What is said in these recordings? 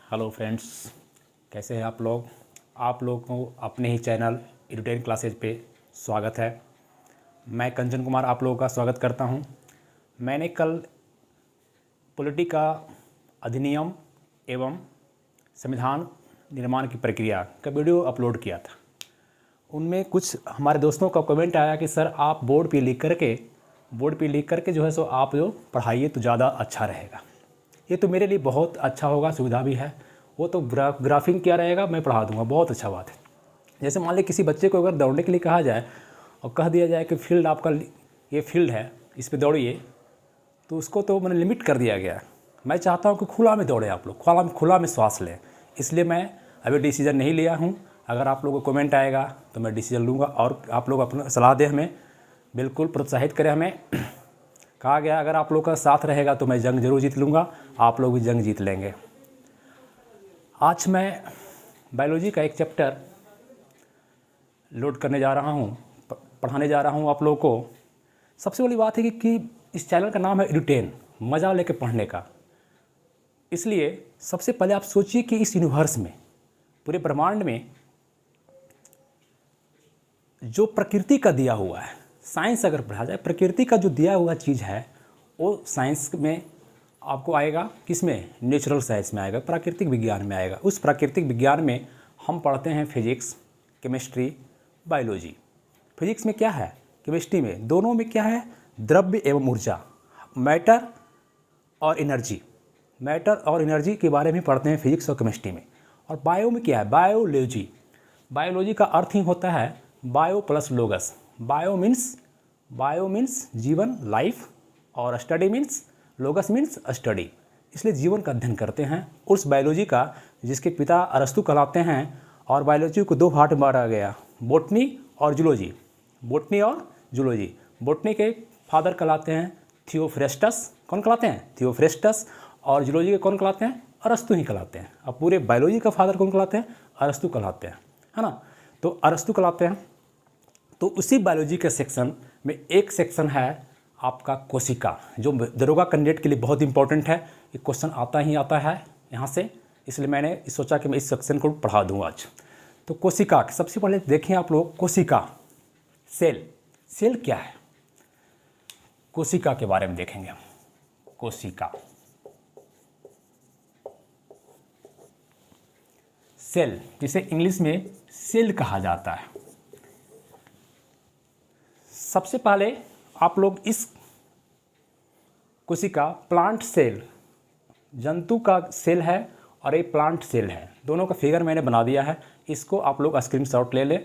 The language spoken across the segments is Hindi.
हेलो फ्रेंड्स, कैसे हैं आप लोग। आप लोगों को अपने ही चैनल एडुटेन क्लासेज पे स्वागत है। मैं कंचन कुमार आप लोगों का स्वागत करता हूं। मैंने कल पॉलिटी का अधिनियम एवं संविधान निर्माण की प्रक्रिया का वीडियो अपलोड किया था। उनमें कुछ हमारे दोस्तों का कमेंट आया कि सर आप बोर्ड पे लिख करके जो है सो आप जो पढ़ाइए तो ज़्यादा अच्छा रहेगा। ये तो मेरे लिए बहुत अच्छा होगा, सुविधा भी है। वो तो ग्राफिंग क्या रहेगा, मैं पढ़ा दूंगा, बहुत अच्छा बात है। जैसे मान लीजिए किसी बच्चे को अगर दौड़ने के लिए कहा जाए और कह दिया जाए कि फील्ड आपका ये फील्ड है, इस पे दौड़िए, तो उसको तो मैंने लिमिट कर दिया गया। मैं चाहता हूँ कि खुला में दौड़े आप लोग, खुला में श्वास लें। इसलिए मैं अभी डिसीजन नहीं लिया हूँ। अगर आप लोगों को कमेंट आएगा तो मैं डिसीजन लूँगा और आप लोग अपना सलाह दें, हमें बिल्कुल प्रोत्साहित करें। हमें कहा गया अगर आप लोग का साथ रहेगा तो मैं जंग जरूर जीत लूँगा, आप लोग भी जंग जीत लेंगे। आज मैं बायोलॉजी का एक चैप्टर लोड करने जा रहा हूँ, पढ़ाने जा रहा हूँ आप लोगों को। सबसे बड़ी बात है कि इस चैनल का नाम है एडुटेन, मज़ा लेके पढ़ने का। इसलिए सबसे पहले आप सोचिए कि इस यूनिवर्स में, पूरे ब्रह्मांड में जो प्रकृति का दिया हुआ है, साइंस अगर पढ़ा जाए, प्रकृति का जो दिया हुआ चीज़ है वो साइंस में आपको आएगा। किसमें? नेचुरल साइंस में आएगा, प्राकृतिक विज्ञान में आएगा। उस प्राकृतिक विज्ञान में हम पढ़ते हैं फिजिक्स, केमिस्ट्री, बायोलॉजी। फिजिक्स में क्या है, केमिस्ट्री में, दोनों में क्या है? द्रव्य एवं ऊर्जा, मैटर और एनर्जी। मैटर और एनर्जी के बारे में पढ़ते हैं फिजिक्स और केमिस्ट्री में। और बायो में क्या है? बायोलॉजी। बायोलॉजी का अर्थ ही होता है बायो प्लस लोगस। बायो मीन्स जीवन, लाइफ, और स्टडी मीन्स, लोगस मीन्स स्टडी। इसलिए जीवन का अध्ययन करते हैं। उस बायोलॉजी का जिसके पिता अरस्तु कहलाते हैं। और बायोलॉजी को दो भाग में बांटा गया, बोटनी और जूलॉजी। बोटनी और जूलॉजी। बोटनी के फादर कहलाते हैं थियोफ्रेस्टस। कौन कहलाते हैं? थियोफ्रेस्टस। और जूलॉजी के कौन कहलाते हैं? अरस्तु ही कहलाते हैं। अब पूरे बायोलॉजी का फादर कौन कहलाते हैं? अरस्तु कहलाते हैं, है ना। तो अरस्तु कहलाते हैं। तो उसी बायोलॉजी के सेक्शन में एक सेक्शन है आपका कोशिका, जो दरोगा कैंडिडेट के लिए बहुत इंपॉर्टेंट है। ये क्वेश्चन आता ही आता है यहाँ से, इसलिए मैंने सोचा कि मैं इस सेक्शन को पढ़ा दूँ आज। तो कोशिका, सबसे पहले देखें आप लोग, कोशिका, सेल क्या है? कोशिका के बारे में देखेंगे हम। कोशिका, सेल, जिसे इंग्लिश में सेल कहा जाता है। सबसे पहले आप लोग इस कोशिका, प्लांट सेल, जंतु का सेल है और एक प्लांट सेल है, दोनों का फिगर मैंने बना दिया है। इसको आप लोग स्क्रीनशॉट ले लें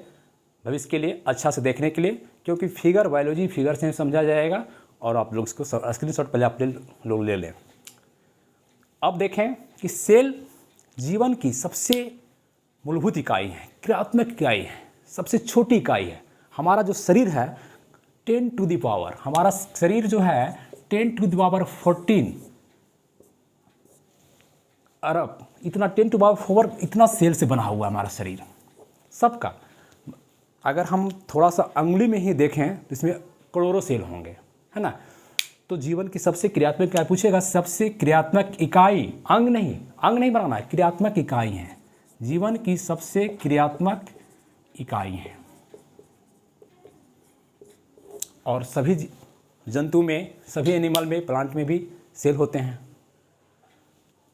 भविष्य के लिए, अच्छा से देखने के लिए, क्योंकि फिगर बायोलॉजी फिगर से समझा जाएगा। और आप लोग इसको स्क्रीनशॉट पहले आप लोग ले लें। अब देखें कि सेल जीवन की सबसे मूलभूत इकाई है, क्रियात्मक इकाई है, सबसे छोटी इकाई है। हमारा जो शरीर है 10 टू द पावर, हमारा शरीर जो है 10 टू द पावर 14 अरब, इतना 10 टू पावर 4 इतना सेल से बना हुआ है हमारा शरीर सबका। अगर हम थोड़ा सा अंगुली में ही देखें तो इसमें करोड़ों सेल होंगे, है ना। तो जीवन की सबसे क्रियात्मक क्या पूछेगा? सबसे क्रियात्मक इकाई, अंग नहीं बनाना है, क्रियात्मक इकाई है। जीवन की सबसे क्रियात्मक इकाई है। और सभी जंतु में, सभी एनिमल में, प्लांट में भी सेल होते हैं।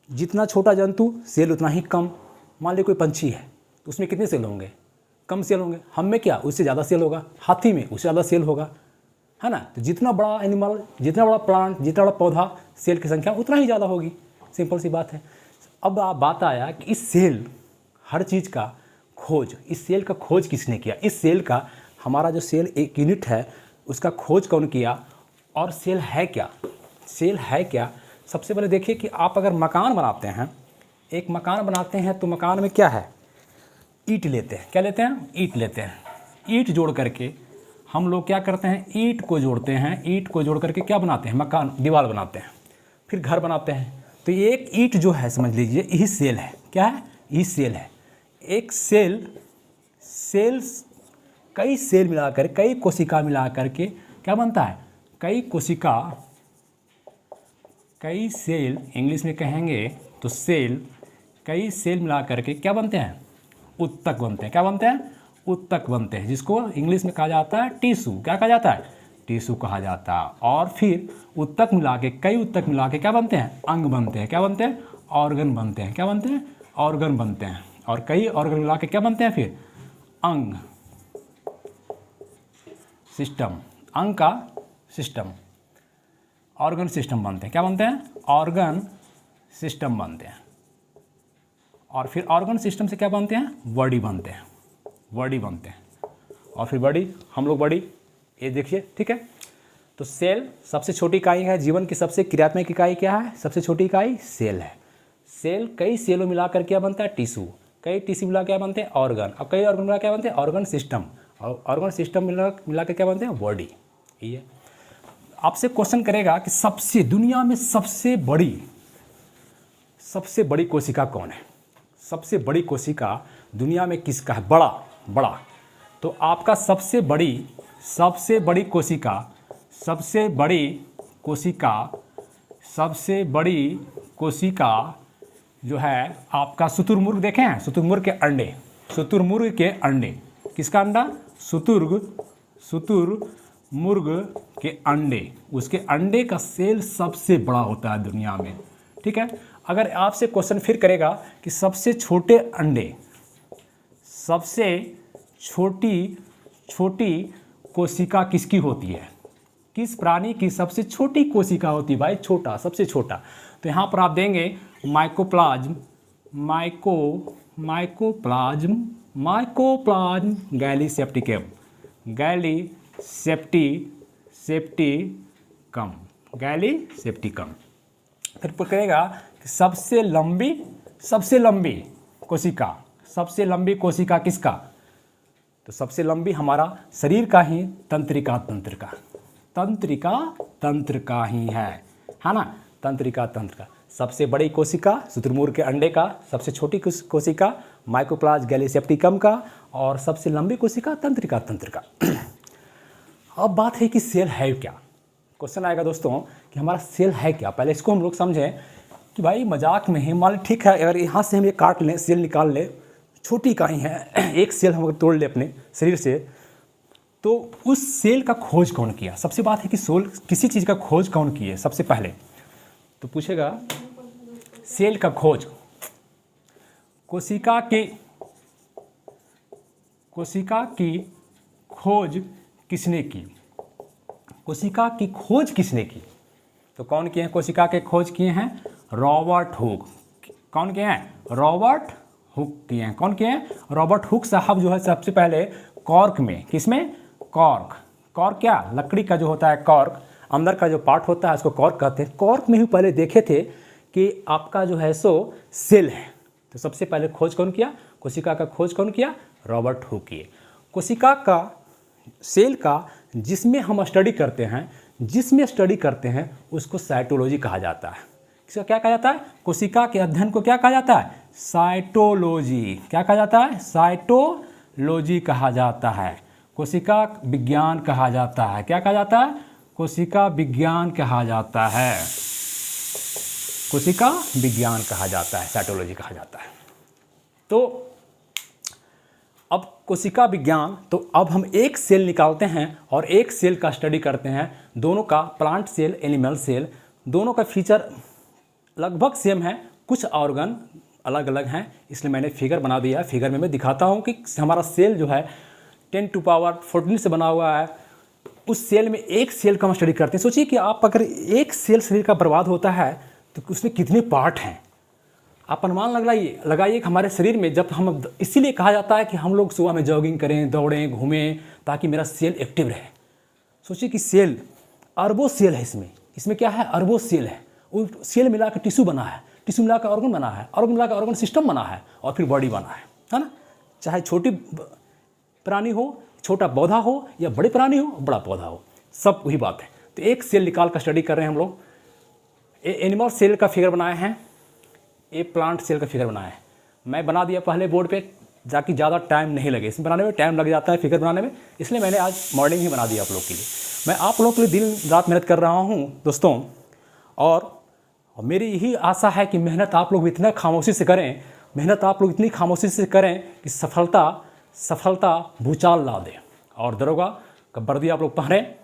जितना छोटा जंतु सेल उतना ही कम। मान लीजिए कोई पंछी है तो उसमें कितने सेल होंगे? कम सेल होंगे। हम में क्या? उससे ज़्यादा सेल होगा। हाथी में उससे ज़्यादा सेल होगा, है ना। तो जितना बड़ा एनिमल, जितना बड़ा प्लांट, जितना बड़ा पौधा, सेल की संख्या उतना ही ज़्यादा होगी। सिंपल सी बात है। अब बात आया कि इस सेल, हर चीज़ का खोज, इस सेल का खोज किसने किया? इस सेल का, हमारा जो सेल एक यूनिट है उसका खोज कौन किया? और सेल है क्या? सेल है क्या? सबसे पहले देखिए कि आप अगर मकान बनाते हैं, एक मकान बनाते हैं तो मकान में क्या है? ईंट लेते हैं। क्या लेते हैं? ईंट लेते हैं। ईंट जोड़ करके हम लोग क्या करते हैं? ईंट को जोड़ते हैं। ईंट को जोड़ करके क्या बनाते हैं? मकान, दीवार बनाते हैं, फिर घर बनाते हैं। तो ये एक ईंट जो है, समझ लीजिए यही सेल है। क्या है? यही सेल है। एक सेल्स कई सेल मिलाकर, कई कोशिका मिलाकर के क्या बनता है? कई कोशिका, कई सेल, इंग्लिश में कहेंगे तो सेल, कई सेल मिला करके क्या बनते हैं, उत्तक बनते हैं। क्या बनते हैं, उत्तक बनते हैं, जिसको इंग्लिश में कहा जाता है टिश्यू। क्या कहा जाता है, टिश्यू कहा जाता है। और फिर उत्तक मिला के, कई उत्तक मिला के क्या बनते हैं, अंग बनते हैं। क्या बनते हैं, ऑर्गन बनते हैं। क्या बनते हैं, ऑर्गन बनते हैं। और कई ऑर्गन मिला के क्या बनते हैं, फिर अंग, सिस्टम, अंग का सिस्टम, ऑर्गन सिस्टम बनते हैं। क्या बनते हैं, ऑर्गन सिस्टम बनते हैं। और फिर ऑर्गन सिस्टम से क्या बनते हैं, बॉडी बनते हैं। बॉडी बनते हैं। और फिर बॉडी, हम लोग बॉडी, ये देखिए, ठीक है। तो सेल सबसे छोटी इकाई है। जीवन की सबसे क्रियात्मक इकाई क्या है, सबसे छोटी इकाई सेल है। सेल कई सेलों मिलाकर क्या बनता है, टिश्यू। कई टिश्यू मिला क्या बनते हैं, ऑर्गन। और कई ऑर्गन मिला क्या बनते हैं, ऑर्गन सिस्टम। और ऑर्गन सिस्टम मिला के क्या बनते हैं, बॉडी। ये आपसे क्वेश्चन करेगा कि सबसे, दुनिया में सबसे बड़ी कोशिका कौन है। सबसे बड़ी कोशिका दुनिया में किसका है, बड़ा। तो आपका सबसे बड़ी कोशिका जो है आपका शुतुरमुर्ग। देखे हैं शुतुरमुर्ग के अंडे, किसका अंडा, शुतुरमुर्ग के अंडे। उसके अंडे का सेल सबसे बड़ा होता है दुनिया में, ठीक है। अगर आपसे क्वेश्चन फिर करेगा कि सबसे छोटी कोशिका किसकी होती है, किस प्राणी की सबसे छोटी कोशिका होती है, भाई छोटा, सबसे छोटा। तो यहाँ पर आप देंगे माइकोप्लाज्म गैलीसेप्टिकम, गैलीसेप्टिकम। फिर करेगा कि सबसे लंबी कोशिका किसका। तो सबसे लंबी हमारा शरीर का ही तंत्रिका तंत्र ही है ना, तंत्रिका तंत्र का। सबसे बड़ी कोशिका शुतुरमुर्ग के अंडे का, सबसे छोटी कोशिका माइकोप्लाज्म गैलीसेप्टिकम का, और सबसे लंबी कोशिका तंत्रिका तंत्र का। अब बात है कि सेल है क्या। क्वेश्चन आएगा दोस्तों कि हमारा सेल है क्या। पहले इसको हम लोग समझें कि भाई मजाक में ही, मान ठीक है, अगर यहाँ से हम ये काट लें, सेल निकाल लें, छोटी इकाई है, एक सेल हम अगर तोड़ ले अपने शरीर से, तो उस सेल का खोज कौन किया। सबसे बात है कि किसी चीज़ का खोज कौन किए सबसे पहले। तो पूछेगा सेल का खोज, कोशिका की खोज किसने की। कोशिका की खोज किसने की, तो कौन किए हैं, कोशिका के खोज किए हैं रॉबर्ट हुक। कौन किए हैं, रॉबर्ट हुक किए हैं। कौन किए हैं, रॉबर्ट हुक साहब जो है सबसे पहले कॉर्क में, किसमें, कॉर्क क्या, लकड़ी का जो होता है कॉर्क, अंदर का जो पार्ट होता है उसको कॉर्क कहते हैं। कॉर्क में ही पहले देखे थे कि आपका जो है सो सेल है। तो सबसे पहले खोज कौन किया, कोशिका का खोज कौन किया, रॉबर्ट हुक किए। कोशिका का, सेल का जिसमें हम स्टडी करते हैं उसको साइटोलॉजी कहा जाता है। इसका क्या कहा जाता है, कोशिका के अध्ययन को क्या कहा जाता है, साइटोलॉजी। क्या कहा जाता है, साइटोलॉजी कहा जाता है। कोशिका विज्ञान कहा जाता है। क्या कहा जाता है, कोशिका विज्ञान कहा जाता है। कोशिका विज्ञान कहा जाता है, साइटोलॉजी कहा जाता है। तो अब कोशिका विज्ञान, तो अब हम एक सेल निकालते हैं और एक सेल का स्टडी करते हैं। दोनों का, प्लांट सेल, एनिमल सेल, दोनों का फीचर लगभग सेम है, कुछ ऑर्गन अलग अलग हैं, इसलिए मैंने फिगर बना दिया है। फिगर में मैं दिखाता हूँ कि हमारा सेल जो है 10⁻14 से बना हुआ है। उस सेल में एक सेल का हम स्टडी करते हैं। सोचिए कि आप अगर एक सेल शरीर का बर्बाद होता है तो उसमें कितने पार्ट हैं। आप अनुमान लगाइए कि हमारे शरीर में, जब हम, इसीलिए कहा जाता है कि हम लोग सुबह में जॉगिंग करें, दौड़ें, घूमें, ताकि मेरा सेल एक्टिव रहे। सोचिए कि सेल, अरबों सेल है इसमें क्या है, अरबों सेल है। वो सेल मिला के टिश्यू बना है, टिश्यू मिला के ऑर्गन बना है, ऑर्गन मिला के ऑर्गन सिस्टम बना है, और फिर बॉडी बना है ना। चाहे छोटी प्राणी हो, छोटा पौधा हो, या बड़े प्राणी हो, बड़ा पौधा हो, सब वही बात है। तो एक सेल निकाल कर स्टडी कर रहे हैं हम लोग। एनिमल सेल का फिगर बनाए हैं, ये प्लांट सेल का फिगर बनाया है। मैं बना दिया पहले बोर्ड पे, ताकि ज़्यादा टाइम नहीं लगे। इसमें बनाने में टाइम लग जाता है, फिगर बनाने में, इसलिए मैंने आज मॉर्निंग ही बना दिया आप लोग के लिए। मैं आप लोगों के लिए दिन रात मेहनत कर रहा हूँ दोस्तों, और मेरी यही आशा है कि मेहनत आप लोग भी इतना खामोशी से करें मेहनत आप लोग इतनी खामोशी से करें कि सफलता भूचाल ला दे और दरोगा का वर्दी आप लोग पहनें।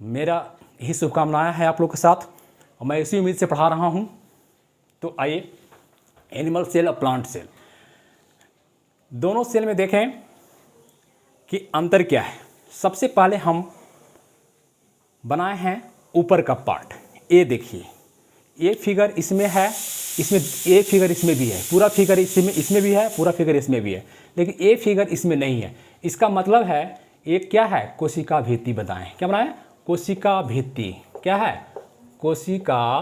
मेरा यही शुभकामनाएं हैं आप लोग के साथ और मैं इसी उम्मीद से पढ़ा रहा हूं। तो आइए, एनिमल सेल और प्लांट सेल, दोनों सेल में देखें कि अंतर क्या है। सबसे पहले हम बनाए हैं ऊपर का पार्ट। ये देखिए, ये फिगर इसमें है, इसमें ये फिगर इसमें भी है, पूरा फिगर इसमें भी है, पूरा फिगर इसमें भी है, लेकिन ये फिगर इसमें नहीं है। इसका मतलब है ये क्या है, कोशिका भित्ति बताएं। क्या बनाए, कोशिका भित्ति। क्या है, कोशिका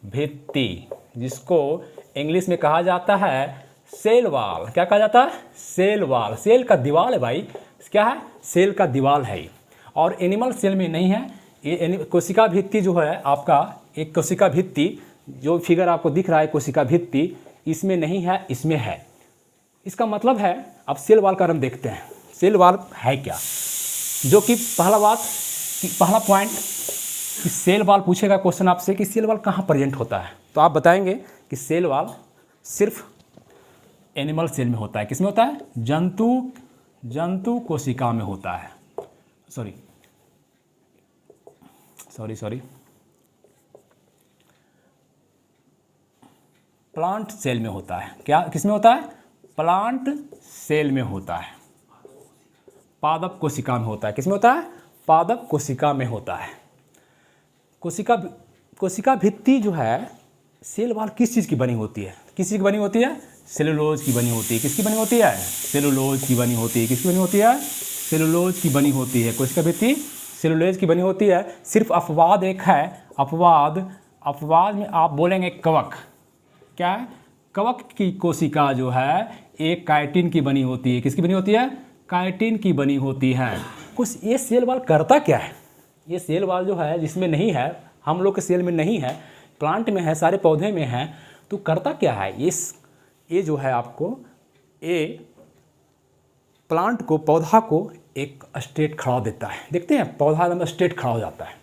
भित्ति, जिसको इंग्लिश में कहा जाता है सेल वॉल। क्या कहा जाता है, सेल वॉल। सेल का दीवार है भाई, क्या है, सेल का दीवार है। और एनिमल सेल में नहीं है ये। कोशिका भित्ति जो है आपका, एक कोशिका भित्ति जो फिगर आपको दिख रहा है, कोशिका भित्ति इसमें नहीं है, इसमें है। इसका मतलब है, अब सेल वॉल का हम देखते हैं सेल वॉल है क्या। जो कि पहला पॉइंट कि सेल वॉल पूछेगा क्वेश्चन आपसे कि सेल वॉल कहाँ प्रेजेंट होता है, तो आप बताएंगे कि सेल वॉल सिर्फ एनिमल सेल में होता है। किसमें होता है, जंतु कोशिका में होता है। सॉरी प्लांट सेल में होता है। क्या, किसमें होता है, प्लांट सेल में होता है। पादप कोशिका में होता है। किसमें होता है, पादप कोशिका में होता है। कोशिका भित्ति जो है, सेल वॉल किस चीज़ की बनी होती है, किस चीज़ की बनी होती है, सेलुलोज की बनी होती है। किसकी बनी होती है, सेलुलोज की बनी होती है। किसकी बनी होती है, सेलुलोज की बनी होती है। कोशिका भित्ति सेलुलोज की बनी होती है। सिर्फ अपवाद एक है, अपवाद में आप बोलेंगे कवक। क्या है, कवक की कोशिका जो है एक काइटिन की बनी होती है। किसकी बनी होती है, काइटिन की बनी होती है। कुछ ये सेल वॉल करता क्या है, ये सेल वॉल जो है जिसमें नहीं है, हम लोग के सेल में नहीं है, प्लांट में है, सारे पौधे में है, तो करता क्या है ये जो है आपको, ये प्लांट को, पौधा को एक स्टेट खड़ा देता है। देखते हैं पौधा एकदम स्टेट खड़ा हो जाता है।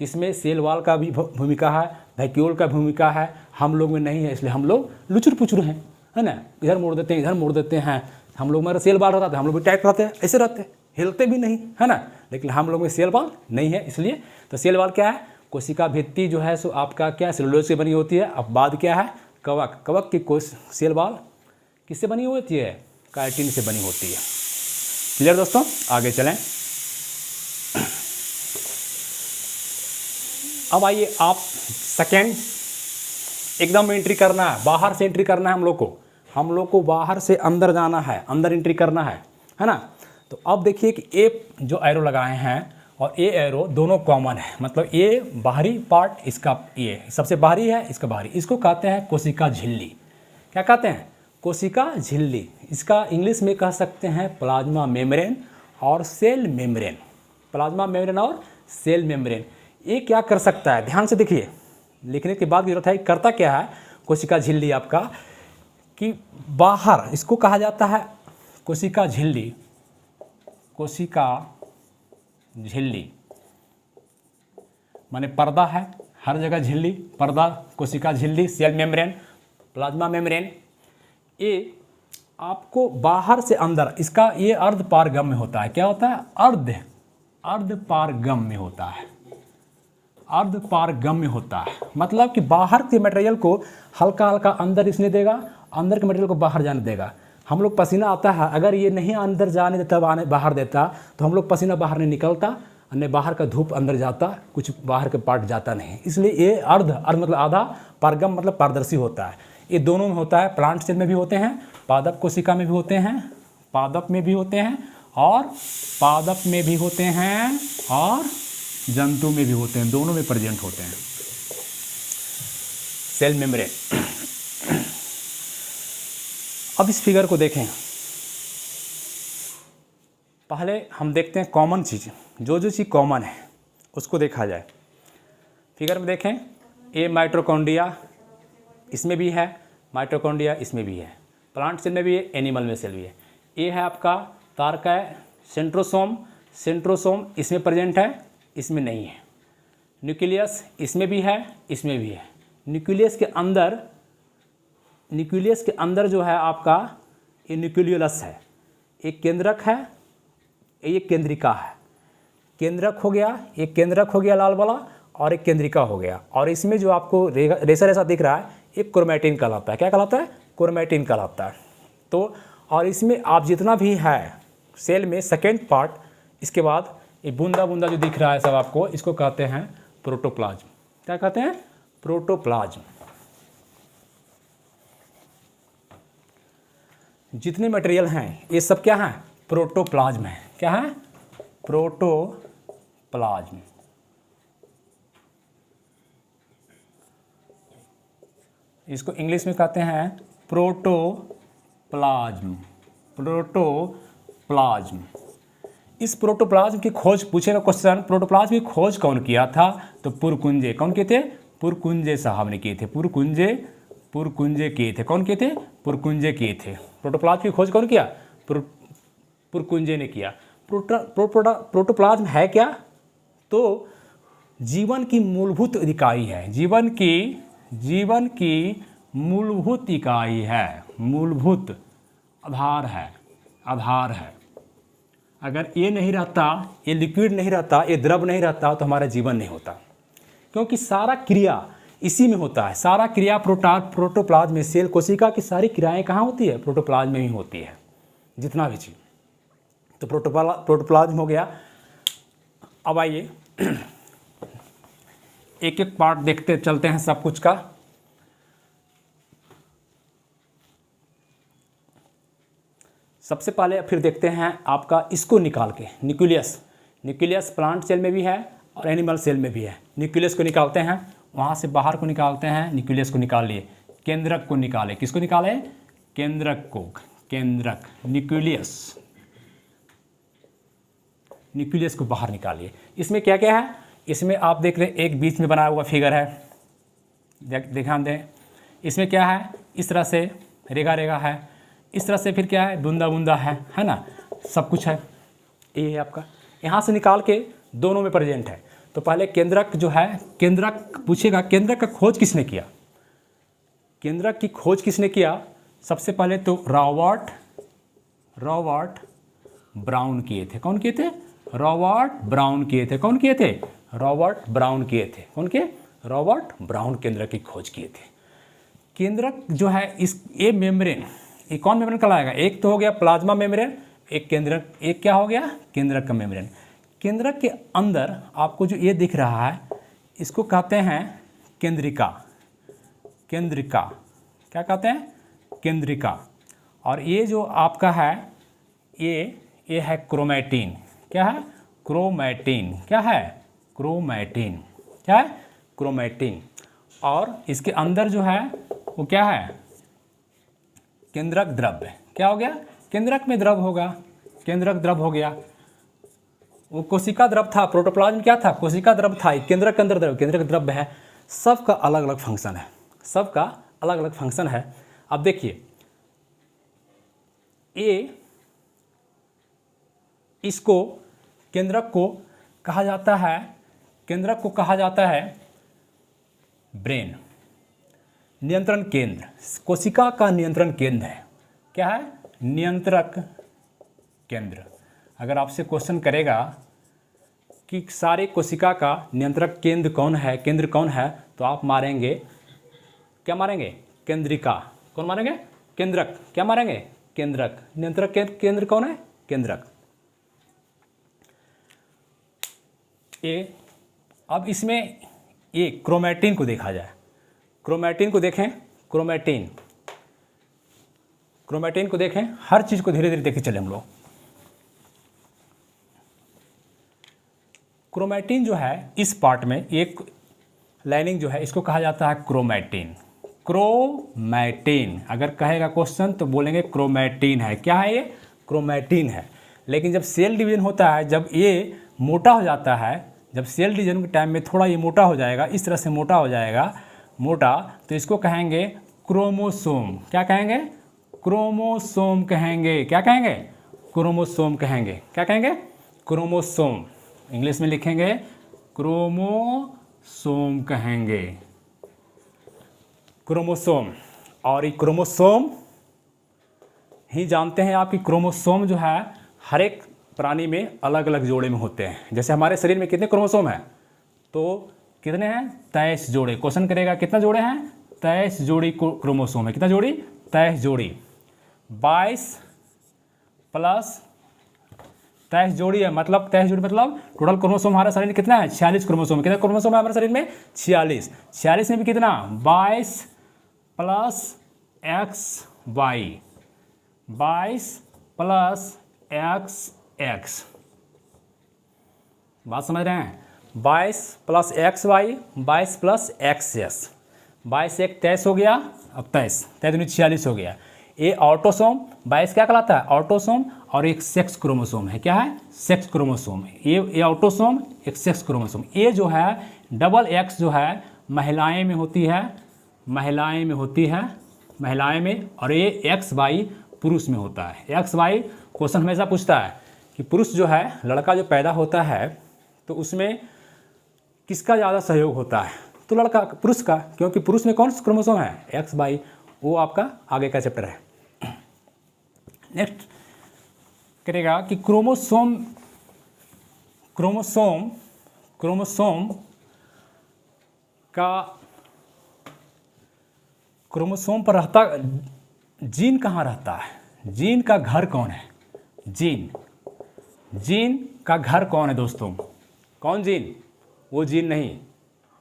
इसमें सेल वॉल का भी भूमिका है, वैक्यूल का भूमिका है, हम लोग में नहीं है, इसलिए हम लोग लुचुर पुचुर हैं, है ना। इधर मोड़ देते हैं, इधर मोड़ देते हैं। हम लोग में सेल वॉल रहता है, हम लोग भी टाइट रहते हैं, ऐसे रहते हैं, हिलते भी नहीं, है ना। लेकिन हम लोग में सेल वॉल नहीं है, इसलिए तो सेल वॉल क्या है, कोशिका भित्ति जो है सो आपका क्या, सेलुलोज से बनी होती है। अब बाद क्या है, कवक की सेल वॉल किससे बनी होती है, काइटिन से बनी होती है। क्लियर दोस्तों, आगे चलें। अब आइए, आप सेकेंड एकदम एंट्री करना है, बाहर से एंट्री करना है हम लोग को बाहर से अंदर जाना है, अंदर एंट्री करना है ना। तो अब देखिए कि ये जो एरो लगाए हैं और ये एरो दोनों कॉमन है, मतलब ये बाहरी पार्ट इसका, ये सबसे बाहरी है, इसका बाहरी, इसको कहते हैं कोशिका झिल्ली। क्या कहते हैं, कोशिका झिल्ली। इसका इंग्लिश में कह सकते हैं प्लाज्मा मेम्ब्रेन और सेल मेम्ब्रेन। प्लाज्मा मेम्ब्रेन और सेल मेम्ब्रेन। ये क्या कर सकता है, ध्यान से देखिए, लिखने के बाद जरूरत है, करता क्या है कोशिका झिल्ली आपका, कि बाहर इसको कहा जाता है कोशिका झिल्ली। कोशिका झिल्ली माने पर्दा है, हर जगह झिल्ली, पर्दा, कोशिका झिल्ली, सेल मेम्ब्रेन, प्लाज्मा मेम्ब्रेन। ये आपको बाहर से अंदर, इसका ये अर्ध पारगम्य होता है। क्या होता है, अर्ध पारगम्य होता है। अर्ध पारगम्य होता है मतलब कि बाहर के मटेरियल को हल्का हल्का अंदर इसने देगा, अंदर के मटेरियल को बाहर जाने देगा। हम लोग पसीना आता है, अगर ये नहीं अंदर जाने देता, बाहर देता, तो हम लोग पसीना बाहर नहीं निकलता, न बाहर का धूप अंदर जाता, कुछ बाहर के पार्ट जाता नहीं। इसलिए ये अर्ध मतलब आधा, पारगम मतलब पारदर्शी होता है। ये दोनों में होता है, प्लांट सेल में भी होते हैं, पादप कोशिका में भी होते हैं, पादप में भी होते हैं, और पादप में भी होते हैं, और जंतु में भी होते हैं, दोनों में प्रेजेंट होते हैं। Cell membrane. अब इस फिगर को देखें, पहले हम देखते हैं कॉमन चीज़, जो चीज़ कॉमन है उसको देखा जाए। फिगर में देखें, ये माइटोकॉन्ड्रिया इसमें भी है, माइटोकॉन्ड्रिया इसमें भी है, प्लांट सेल में भी है, एनिमल में सेल भी है। ये है आपका तारकाय, सेंट्रोसोम इसमें प्रेजेंट है, इसमें नहीं है। न्यूक्लियस इसमें भी है, इसमें भी है। न्यूक्लियस के अंदर न्यूक्लियस के अंदर जो है आपका ये न्यूक्लियोलस है, एक केंद्रक है, एक केंद्रिका है। केंद्रक हो गया, एक केंद्रक हो गया लाल वाला, और एक केंद्रिका हो गया। और इसमें जो आपको रेसा रेसा दिख रहा है, एक क्रोमैटिन कहलाता है। क्या कहलाता है? क्रोमैटिन कहलाता है। तो और इसमें आप जितना भी है सेल में सेकेंड पार्ट, इसके बाद ये बूंदा बूंदा जो दिख रहा है सब आपको, इसको कहते हैं प्रोटोप्लाज्म। क्या कहते हैं? प्रोटोप्लाज्म। जितने मटेरियल हैं ये सब क्या है? प्रोटोप्लाज्म है। क्या है? प्रोटोप्लाज्म। इसको इंग्लिश में कहते हैं प्रोटोप्लाज्म। प्रोटोप्लाज्म। इस प्रोटोप्लाज्म की खोज पूछेगा क्वेश्चन, प्रोटोप्लाज्म की खोज कौन किया था? तो पुरकुंजे। कौन किए थे? पुरकुंजे साहब ने किए थे। पुरकुंजे किए थे। कौन किए थे? पुरकुंजे किए थे। प्रोटोप्लाज्म की खोज कौन किया? पुरकुंजे ने किया। प्रोटोप्लाज्म है क्या? तो जीवन की मूलभूत इकाई है। जीवन की मूलभूत इकाई है। मूलभूत आधार है। अगर ये नहीं रहता, ये लिक्विड नहीं रहता, ये द्रव नहीं रहता, तो हमारा जीवन नहीं होता। क्योंकि सारा क्रिया इसी में होता है। सारा क्रिया प्रोटोप्लाज्म में, सेल कोशिका की सारी क्रियाएं कहाँ होती है? प्रोटोप्लाज्म में ही होती है, जितना भी चीज़। तो प्रोटोप्लाज्म हो गया। अब आइए एक एक पार्ट देखते चलते हैं सब कुछ का। सबसे पहले फिर देखते हैं आपका इसको निकाल के, न्यूक्लियस प्लांट सेल में भी है और एनिमल सेल में भी है। न्यूक्लियस को निकालते हैं, वहाँ से बाहर को निकालते हैं। न्यूक्लियस को निकाल लिए, केंद्रक को निकाले। किसको निकाले? केंद्रक को। केंद्रक, न्यूक्लियस को बाहर निकालिए। इसमें क्या क्या है? इसमें आप देख रहे हैं एक बीच में बनाया हुआ फिगर है, ध्यान दें। इसमें क्या है? इस तरह से रेगा रेगा है, इस तरह से फिर क्या है? बूंदा बूंदा है ना, सब कुछ है। ये है आपका, यहाँ से निकाल के दोनों में प्रेजेंट है। तो पहले केंद्रक जो है, केंद्रक पूछेगा, केंद्रक का खोज किसने किया? केंद्रक की खोज किसने किया? सबसे पहले तो रॉबर्ट ब्राउन किए थे। कौन किए थे? रॉबर्ट ब्राउन किए थे। कौन किए थे? रॉबर्ट ब्राउन किए थे। कौन के? रॉबर्ट ब्राउन केंद्रक की खोज किए थे। केंद्रक जो है ये मेम्ब्रेन, ये कौन मेम्ब्रेन कहलाएगा? एक तो हो गया प्लाज्मा मेम्ब्रेन, एक केंद्रक, एक क्या हो गया? केंद्रक का मेम्ब्रेन। केंद्रक के अंदर आपको जो ये दिख रहा है, इसको कहते हैं केंद्रिका। क्या कहते हैं? केंद्रिका। और ये जो आपका है, ये है क्रोमैटिन। क्या है? क्रोमैटिन। क्या है? क्रोमैटिन। क्या है? क्रोमैटिन। और इसके अंदर जो है वो क्या है? केंद्रक द्रव्य। क्या हो गया? केंद्रक में द्रव होगा, केंद्रक द्रव हो गया। वो कोशिका द्रव था, प्रोटोप्लाज्म क्या था? कोशिका द्रव था। केंद्रक के अंदर द्रव, केंद्रक द्रव्य है। सबका अलग अलग फंक्शन है, सबका अलग अलग फंक्शन है। अब देखिए, ये इसको केंद्रक को कहा जाता है, केंद्रक को कहा जाता है ब्रेन, नियंत्रण केंद्र। कोशिका का नियंत्रण केंद्र है। क्या है? नियंत्रक केंद्र। अगर आपसे क्वेश्चन करेगा कि सारे कोशिका का नियंत्रक केंद्र कौन है, केंद्र कौन है, तो आप मारेंगे, क्या मारेंगे? केंद्रिका। कौन मारेंगे? केंद्रक। क्या मारेंगे? केंद्रक। नियंत्रक केंद्र कौन है? केंद्रक। ये अब इसमें ये क्रोमैटिन को देखा जाए, क्रोमैटिन को देखें, क्रोमैटिन को देखें। हर चीज़ को धीरे धीरे देखे चले हम लोग। क्रोमैटिन जो है, इस पार्ट में एक लाइनिंग जो है, इसको कहा जाता है क्रोमैटिन। क्रोमैटिन अगर कहेगा क्वेश्चन तो बोलेंगे क्रोमैटिन है। क्या है ये? क्रोमैटिन है। लेकिन जब सेल डिवीजन होता है, जब ये मोटा हो जाता है, जब सेल डिवीजन के टाइम में थोड़ा ये मोटा हो जाएगा, इस तरह से मोटा हो जाएगा, मोटा, तो इसको कहेंगे क्रोमोसोम। क्या कहेंगे? क्रोमोसोम कहेंगे। क्या कहेंगे? क्रोमोसोम कहेंगे। क्या कहेंगे? क्रोमोसोम। इंग्लिश में लिखेंगे क्रोमोसोम कहेंगे, क्रोमोसोम। और ये क्रोमोसोम ही जानते हैं आप कि क्रोमोसोम जो है हर एक प्राणी में अलग अलग जोड़े में होते हैं। जैसे हमारे शरीर में कितने क्रोमोसोम हैं, तो कितने हैं, 23 जोड़े। क्वेश्चन करेगा कितना जोड़े हैं, 23 जोड़ी क्रोमोसोम है। कितना जोड़ी, 23 जोड़ी। 22 प्लस 23 जोड़ी है, मतलब 23 जोड़ी मतलब टोटल क्रोमोसोम हमारे शरीर में कितना है, 46 क्रोमोसोम है। कितना क्रोमोसोम है हमारे शरीर में, 46। 46 में भी कितना, 22 plus X Y, 22 plus X. बात समझ रहे हैं, 22 plus X Y, 22 plus X S. 22 एक 23 हो गया, अब 23 दूनी 46 हो गया। ये ऑटोसोम, 22 क्या कहलाता है, ऑटोसोम, और एक सेक्स क्रोमोसोम है। क्या है, सेक्स क्रोमोसोम। ये ऑटोसोम, एक सेक्स क्रोमोसोम। ये जो है डबल एक्स जो है महिलाएं में होती है, महिलाएं में, और ये एक्स वाई पुरुष में होता है। एक्स वाई क्वेश्चन हमेशा पूछता है कि पुरुष जो है, लड़का जो पैदा होता है तो उसमें किसका ज़्यादा सहयोग होता है, तो लड़का, पुरुष का, क्योंकि पुरुष में कौन सा क्रोमोसोम है, एक्स वाई। वो आपका आगे का चैप्टर है। नेक्स्ट करेगा कि क्रोमोसोम पर रहता, जीन कहाँ रहता है, जीन का घर कौन है, जीन का घर कौन है दोस्तों, कौन जीन, वो जीन नहीं,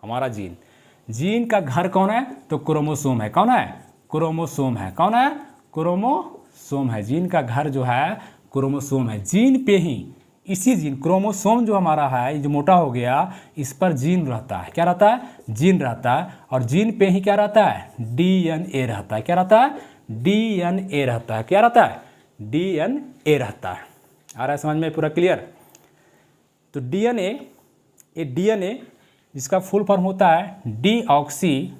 हमारा जीन का घर कौन है, तो क्रोमोसोम है। कौन है, क्रोमोसोम है। कौन है, क्रोमोसोम है। जीन का घर जो है क्रोमोसोम है। जीन पे ही, इसी जीन, क्रोमोसोम जो हमारा है, जो मोटा हो गया, इस पर जीन रहता है। क्या रहता है, जीन रहता है। और जीन पे ही क्या रहता है, डीएनए रहता है। क्या रहता है, डीएनए रहता है। क्या रहता है, डीएनए रहता है। आ रहा है समझ में, पूरा क्लियर। तो डीएनए जिसका फुल फॉर्म होता है डीऑक्सी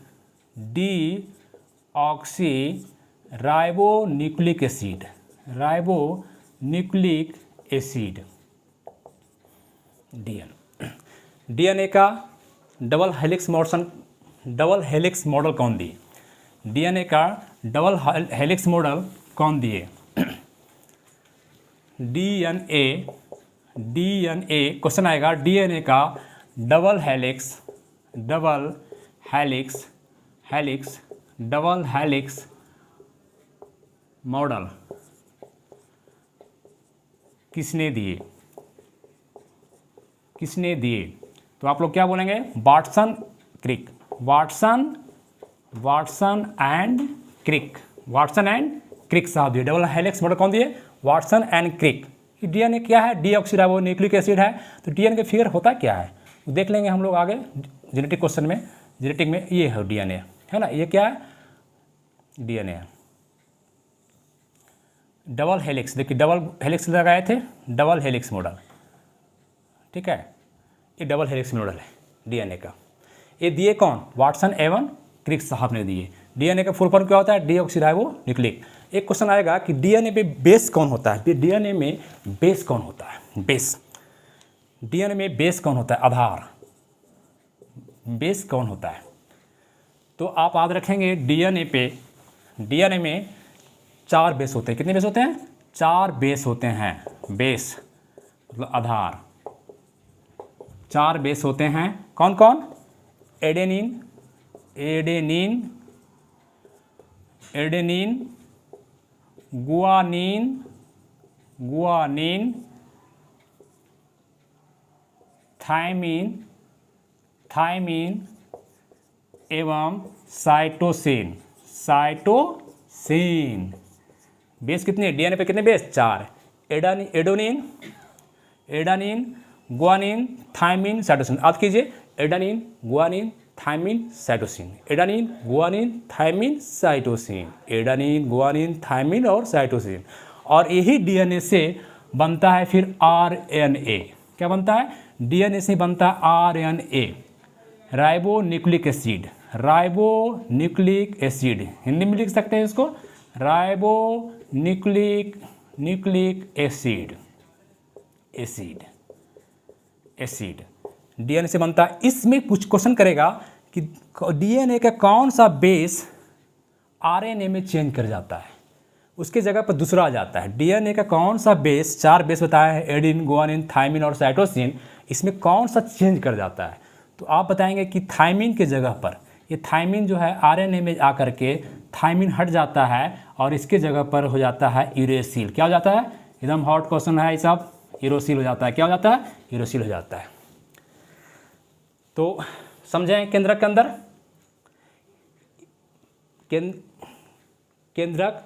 राइबोन्यूक्लिक एसिड, डीएनए का डबल हेलिक्स मॉडल कौन दिए, डीएनए का डबल हेलिक्स मॉडल कौन दिए, डीएनए क्वेश्चन आएगा, डीएनए का डबल हेलिक्स मॉडल किसने दिए, तो आप लोग क्या बोलेंगे, वाटसन एंड क्रिक साहब दिए। डबल हेलिक्स मॉडल कौन दिए, वाटसन एंड क्रिक। डीएनए क्या है, डीऑक्सीराइबोन्यूक्लिक एसिड है। तो डीएनए का फिगर होता क्या है, देख लेंगे हम लोग आगे जेनेटिक क्वेश्चन में। जेनेटिक में ये है डीएनए, है ना, ये क्या है, डीएनए डबल हेलिक्स। देखिए डबल हेलिक्स लगाए थे, डबल हेलिक्स मॉडल, ठीक है, ये डबल हेलिक्स मॉडल है डीएनए का। ये दिए कौन, वाटसन एवं क्रिक साहब ने दिए। डीएनए का फुल फॉर्म क्या होता है, डीऑक्सीराइबोन्यूक्लिक। एक क्वेश्चन आएगा कि डीएनए पे बेस कौन होता है, डीएनए में बेस कौन होता है, डीएनए में बेस कौन होता है, आधार, बेस कौन होता है। तो आप याद रखेंगे डीएनए में 4 बेस होते हैं। कितने बेस होते हैं, 4 बेस होते हैं। बेस मतलब आधार, 4 बेस होते हैं। कौन कौन, एडेनिन, गुआनिन, थाइमिन एवं साइटोसिन। बेस कितने, डीएनए पे कितने base, 4। Adenine, guanine, thymine, cytosine. याद कीजिए, adenine, guanine, thymine, cytosine, adenine, guanine, thymine, cytosine, adenine, guanine, thymine और साइटोसिन। और यही डीएनए से बनता है फिर आरएनए। क्या बनता है, डीएनए से बनता है आरएनए, राइबोन्यूक्लिक एसिड। हिंदी में लिख सकते हैं इसको, राइबोन्यूक्लिक एसिड डीएनए से बनता है। इसमें कुछ क्वेश्चन करेगा कि डीएनए का कौन सा बेस आरएनए में चेंज कर जाता है, उसके जगह पर दूसरा आ जाता है। डीएनए का कौन सा बेस, 4 बेस बताया है, एडिन, गुआनिन, थाइमिन और साइटोसिन, इसमें कौन सा चेंज कर जाता है? तो आप बताएंगे कि थाइमिन के जगह पर, ये थाइमिन जो है आरएनए में आकर के थाइमिन हट जाता है और इसके जगह पर हो जाता है यूरेसिल। क्या हो जाता है? एकदम हॉट क्वेश्चन है ये सब। यूरेसिल हो जाता है। क्या हो जाता है? यूरेसिल हो जाता है। तो समझें, केंद्रक के अंदर केंद्रक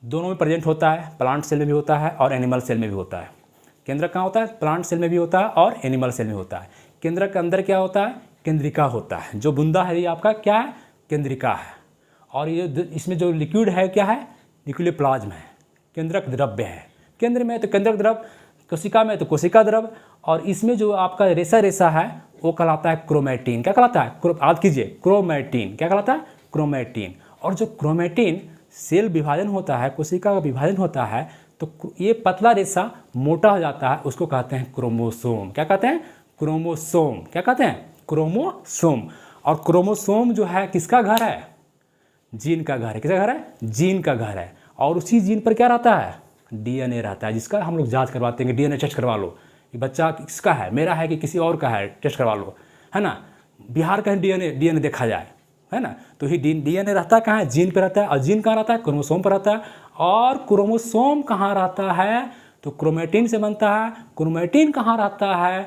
दोनों में प्रेजेंट होता है, प्लांट सेल में भी होता है और एनिमल सेल में भी होता है। केंद्रक कहाँ होता है? प्लांट सेल में भी होता है और एनिमल सेल में होता है। केंद्रक के अंदर क्या होता है? केंद्रिका होता है। जो बूंदा है ये आपका क्या है? केंद्रिका है। और ये इसमें जो लिक्विड है क्या है? न्यूक्लियोप्लाज्म है, केंद्रक द्रव्य है। केंद्र में तो केंद्रक द्रव, कोशिका में तो कोशिका द्रव, और इसमें जो आपका रेसा रेसा है वो कहलाता है क्रोमैटिन। क्या कहलाता है? याद कीजिए, क्रोमैटिन। क्या कहलाता है? क्रोमैटिन। और जो क्रोमैटिन सेल विभाजन होता है, कोशिका का विभाजन होता है, तो ये पतला रेसा मोटा हो जाता है, उसको कहते हैं क्रोमोसोम। क्या कहते हैं? क्रोमोसोम। क्या कहते हैं? क्रोमोसोम। और क्रोमोसोम जो है किसका घर है? जीन का घर है। किसका घर है? जीन का घर है। और उसी जीन पर क्या रहता है? डीएनए रहता है, जिसका हम लोग जांच करवाते हैं कि डीएनए टेस्ट करवा लो, कि बच्चा किसका है, मेरा है कि किसी और का है, टेस्ट करवा लो, है ना। बिहार का डीएनए देखा जाए, है ना। तो ही डीएनए रहता कहाँ है? जीन पे रहता है। और जीन कहाँ रहता है? क्रोमोसोम पर रहता है। और क्रोमोसोम कहाँ रहता है? तो क्रोमैटिन से बनता है। क्रोमैटिन कहाँ रहता है?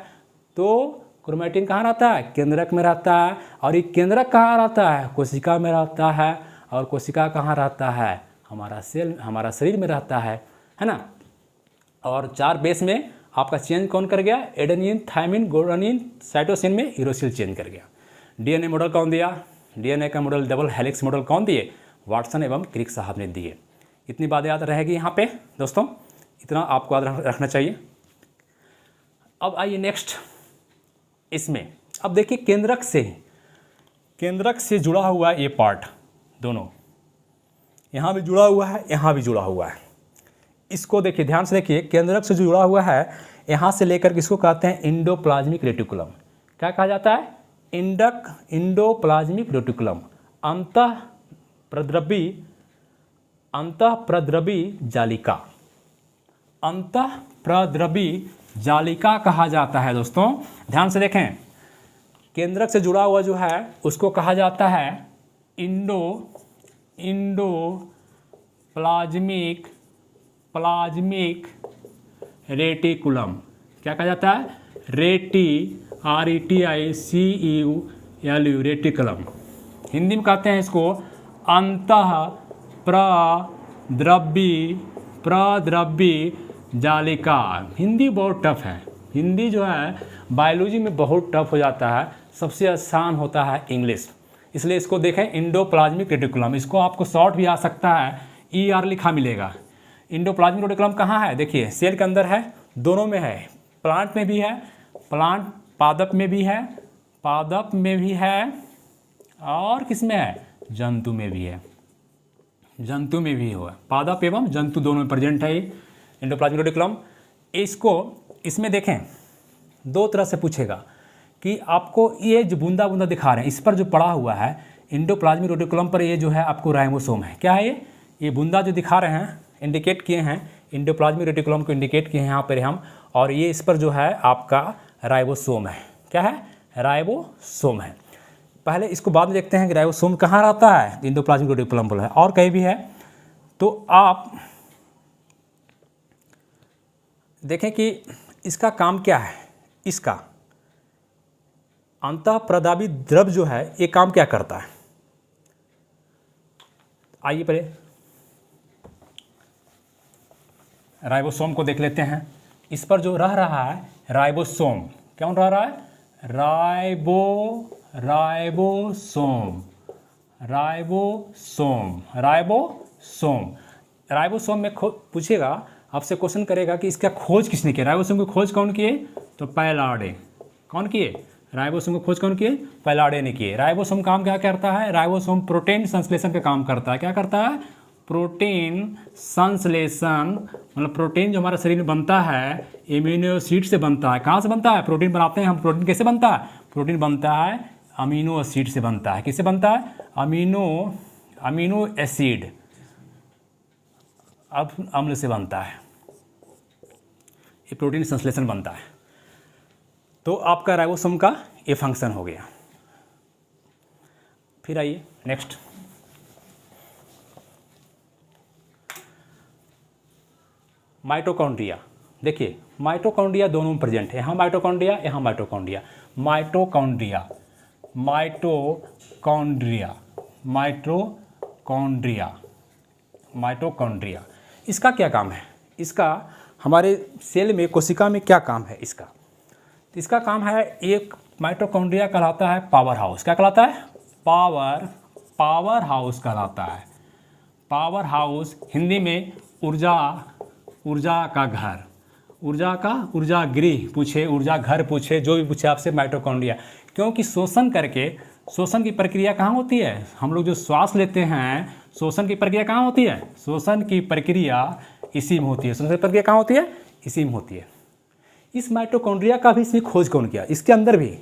तो क्रोमैटिन कहाँ रहता है? केंद्रक में रहता है। और ये केंद्रक कहाँ रहता है? कोशिका में रहता है। और कोशिका कहाँ रहता है? हमारा शरीर में रहता है ना। और 4 बेस में आपका चेंज कौन कर गया? एडेनिन, थाइमिन, गुआनिन, साइटोसिन में यूरेसिल चेंज कर गया। डीएनए मॉडल कौन दिया? डीएनए का मॉडल डबल हेलिक्स मॉडल कौन दिए? वाटसन एवं क्रिक साहब ने दिए। इतनी बात याद रहेगी यहाँ पे दोस्तों, इतना आपको याद रखना चाहिए। अब आइए नेक्स्ट इसमें। अब देखिए केंद्रक से जुड़ा हुआ है ये पार्ट, दोनों यहाँ भी जुड़ा हुआ है, यहाँ भी जुड़ा हुआ है। इसको देखिए, ध्यान से देखिए, केंद्रक से जुड़ा हुआ है, यहाँ से लेकर किसको कहते हैं? Endoplasmic reticulum. क्या कहा जाता है? Endoplasmic reticulum. अंतःप्रद्रवी जालिका। अंतःप्रद्रवी जालिका कहा जाता है दोस्तों। ध्यान से देखें, केंद्रक से जुड़ा हुआ जो है उसको कहा जाता है प्लाज्मिक रेटिकुलम। क्या कहा जाता है? RETICULU, reticulum. हिंदी में कहते हैं इसको प्रद्रव्य जालिका। हिंदी बहुत टफ है। हिंदी जो है बायोलॉजी में बहुत टफ हो जाता है, सबसे आसान होता है इंग्लिश। इसलिए इसको देखें, इंडोप्लाज्मिक रेटिकुलम। इसको आपको शॉर्ट भी आ सकता है, ER लिखा मिलेगा। इंडोप्लाज्मिक रेटिकुलम कहाँ है? देखिए, सेल के अंदर है, दोनों में है। प्लांट में भी है, पादप में भी है, और किस में है? जंतु में भी है। जंतु में भी हुआ, पादप एवं जंतु दोनों में प्रेजेंट है इंडोप्लाज्मिक रेटिकुलम। इसमें देखें, 2 तरह से पूछेगा कि आपको ये जो बूंदा बूंदा दिखा रहे हैं, इस पर जो पड़ा हुआ है इंडोप्लाज्मिक रेटिकुलम पर, ये जो है आपको राइबोसोम है। क्या है ये बूंदा जो दिखा रहे हैं, इंडिकेट किए हैं, इंडोप्लाज्मिक रेटिकुलम को इंडिकेट किए हैं यहाँ पर हम। और ये इस पर जो है आपका राइबोसोम है। क्या है? राइबोसोम है। पहले इसको बाद में देखते हैं कि राइबोसोम कहाँ रहता है। इंडोप्लाज्मिक रेटिकुलम पर है, और कहीं भी है। तो आप देखें कि इसका काम क्या है। इसका अंतःप्रद्रवी द्रव जो है ये काम क्या करता है? आइए पहले राइबोसोम को देख लेते हैं। इस पर जो रह रहा है राइबोसोम, कौन रह रहा है? राइबोसोम में पूछेगा आपसे, क्वेश्चन करेगा कि इसका खोज किसने किया? राइबोसोम की खोज कौन किए? तो पैलाडे। कौन किए? राइबोसोम की खोज कौन किए? पैलाडे ने किए। राइबोसोम काम क्या करता है? राइबोसोम प्रोटीन संश्लेषण का काम करता है। क्या करता है? प्रोटीन संश्लेषण, मतलब प्रोटीन जो हमारे शरीर में बनता है एमिनो एसिड से बनता है। कहाँ से बनता है? प्रोटीन बनाते हैं हम। प्रोटीन कैसे बनता है? प्रोटीन बनता है अमीनो एसिड से बनता है। किससे बनता है? अमीनो एसिड अब अम्ल से बनता है, ये प्रोटीन संश्लेषण बनता है। तो आपका राइबोसोम का ये फंक्शन हो गया। फिर आइए नेक्स्ट, माइटोकॉन्ड्रिया। देखिए माइटोकॉन्ड्रिया दोनों में प्रेजेंट है, यहाँ माइटोकॉन्ड्रिया, यहाँ mitochondria. Mitochondria, mitochondria, mitochondria, mitochondria. इसका क्या काम है? इसका हमारे सेल में, कोशिका में क्या काम है इसका? तो इसका काम है, एक माइटोकॉन्ड्रिया कहलाता है पावर हाउस। क्या कहलाता है? पावर हाउस कहलाता है। पावर हाउस हिंदी में ऊर्जा का घर, ऊर्जा गृह पूछे, ऊर्जा घर पूछे, जो भी पूछे आपसे, माइटोकॉन्ड्रिया। क्योंकि शोषण की प्रक्रिया कहाँ होती है? हम लोग जो श्वास लेते हैं, शोषण की प्रक्रिया कहाँ होती है? शोषण की प्रक्रिया इसी में होती है। शोषण की प्रक्रिया कहाँ होती है? इसी में होती है। इस माइटोकॉन्ड्रिया का भी इसमें खोज कौन किया? इसके अंदर भी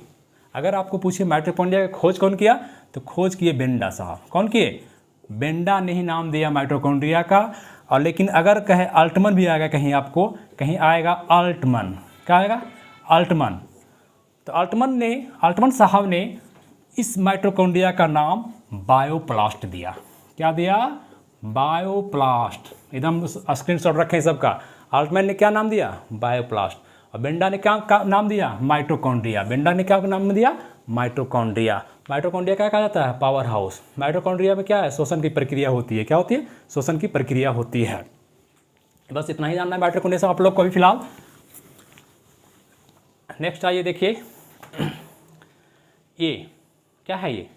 अगर आपको पूछे माइटोकॉन्ड्रिया का खोज कौन किया, तो खोज किए बेंडा साहब। कौन किए? बेंडा ने ही नाम दिया माइटोकॉन्ड्रिया का। और लेकिन अगर कहे अल्टमन भी आएगा कहीं, आपको कहीं आएगा अल्टमन। क्या आएगा? अल्टमन। तो अल्टमन साहब ने इस माइटोकॉन्ड्रिया का नाम बायोप्लास्ट दिया। क्या दिया? बायोप्लास्ट। एकदम स्क्रीनशॉट रखें सबका। अल्टमन ने क्या नाम दिया? बायोप्लास्ट। और बेंडा ने क्या नाम दिया? माइटोकॉन्ड्रिया। बेंडा ने क्या नाम दिया? माइटोकॉन्ड्रिया। माइटोकॉन्ड्रिया क्या कहा जाता है? Power house. माइटोकॉन्ड्रिया में क्या है? शोषण की प्रक्रिया होती है। क्या होती है? शोषण की प्रक्रिया होती है। बस इतना ही जानना है माइटोकॉन्ड्रिया से आप लोग को भी फिलहाल। नेक्स्ट आइए देखिए, ये क्या है? ये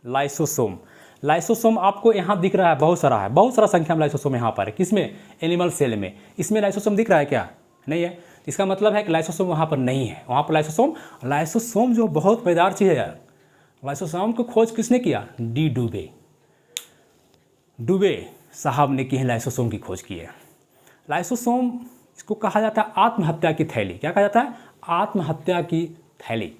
लाइसोसोम। लाइसोसोम आपको यहाँ दिख रहा है, बहुत सारा संख्या में लाइसोसोम यहाँ पर है। किसमें? एनिमल सेल में। इसमें लाइसोसोम दिख रहा है क्या? नहीं है। इसका मतलब है कि लाइसोसोम वहाँ पर नहीं है। वहाँ पर लाइसोसोम जो बहुत मजेदार चीज़ है यार। लाइसोसोम को खोज किसने किया? डी डुबे साहब ने की है, लाइसोसोम की खोज की है। लाइसोसोम, इसको कहा जाता है आत्महत्या की थैली। क्या कहा जाता है? आत्महत्या की थैली,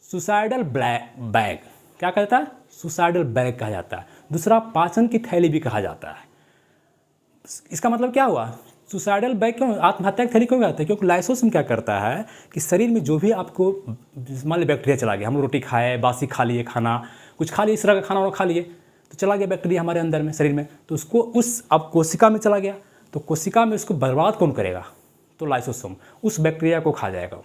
सुसाइडल बैग। क्या कहा जाता है? सुसाइडल बैग कहा जाता है। दूसरा, पाचन की थैली भी कहा जाता है। इसका मतलब क्या हुआ? सुसाइडल बैग क्यों, आत्महत्या की थैली क्यों कहते हैं? क्योंकि लाइसोसोम क्या करता है कि शरीर में जो भी आपको, मान लीजिए बैक्टीरिया चला गया, हम लोग रोटी खाए, बासी खा लिए, खाना कुछ खा लिए, इस तरह का खाना खा लिए, तो चला गया बैक्टीरिया हमारे अंदर में, शरीर में, तो उसको अब कोशिका में चला गया, तो कोशिका में उसको बर्बाद कौन करेगा? तो लाइसोसोम उस बैक्टीरिया को खा जाएगा।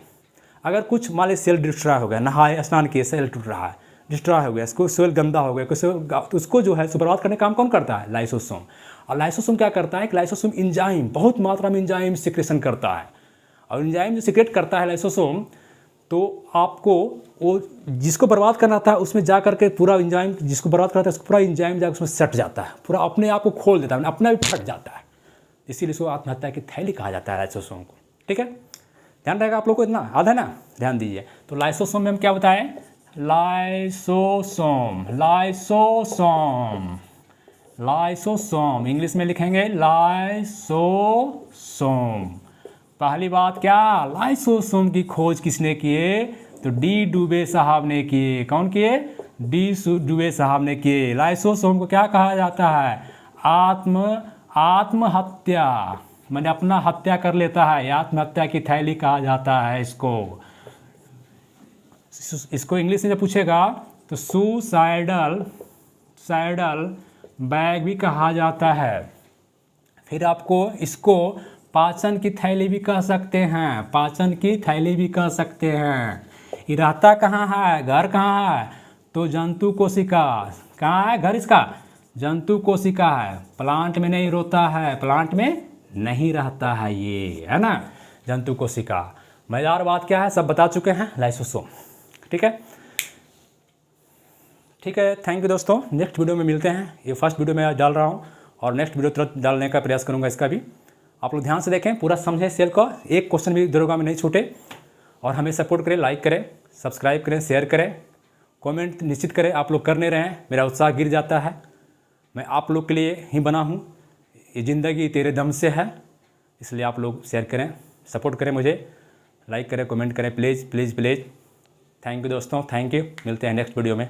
अगर कुछ मान लीजिए सेल डिस्ट्रॉय हो गया, नहाए स्नान किए, सेल टूट रहा है, डिस्ट्रॉय हो गया, इसको सेल गंदा हो गया, तो उसको जो है बर्बाद करने का काम कौन करता है? लाइसोसोम। और लाइसोसोम क्या करता है कि लाइसोसोम इंजाइम, बहुत मात्रा में इंजाइम सिक्रेशन करता है। और इंजाइम जो सिक्रेट करता है लाइसोसोम, तो आपको वो जिसको बर्बाद करना था उसमें जा करके पूरा इंजाइम, जिसको बर्बाद करना था उसको पूरा इंजाइम जाकर उसमें सट जाता है, पूरा अपने आप को खोल देता है, अपना भी फट जाता है। इसीलिए इसको आत्महत्या की थैली कहा जाता है लाइसोसोम को। ठीक है, ध्यान रहेगा आप लोग को, इतना याद है ना? ध्यान दीजिए। तो लाइसोसोम में हम क्या बताएं? लाइसोसोम इंग्लिश में लिखेंगे लाइसोसोम। पहली बात क्या? लाइसोसोम की खोज किसने किए? तो डी डुबे साहब ने किए। कौन किए? डी डुबे साहब ने किए। लाइसोसोम को क्या कहा जाता है? आत्महत्या, मैंने अपना हत्या कर लेता है, आत्महत्या की थैली कहा जाता है इसको इंग्लिश में जब पूछेगा तो सुसाइडल बैग भी कहा जाता है। फिर आपको इसको पाचन की थैली भी कह सकते हैं, पाचन की थैली भी कह सकते हैं। ये रहता कहाँ है? घर कहाँ है? तो जंतु कोशिका। कहाँ है घर इसका? जंतु कोशिका है। प्लांट में नहीं रोता है, प्लांट में नहीं रहता है ये, है ना? जंतु कोशिका। मज़ेदार बात क्या है? सब बता चुके हैं, लाइसोसोम। ठीक है, थैंक यू दोस्तों। नेक्स्ट वीडियो में मिलते हैं। ये फर्स्ट वीडियो मैं डाल रहा हूँ और नेक्स्ट वीडियो तुरंत डालने का प्रयास करूँगा। इसका भी आप लोग ध्यान से देखें, पूरा समझें सेल का, एक क्वेश्चन भी दरोगा में नहीं छूटे। और हमें सपोर्ट करें, लाइक करें, सब्सक्राइब करें, शेयर करें, कमेंट निश्चित करें। आप लोग कर नहीं रहे हैं, मेरा उत्साह गिर जाता है। मैं आप लोग के लिए ही बना हूँ, ये ज़िंदगी तेरे दम से है, इसलिए आप लोग शेयर करें, सपोर्ट करें, मुझे लाइक करें, कमेंट करें, please please please. Thank you दोस्तों, थैंक यू। मिलते हैं नेक्स्ट वीडियो में।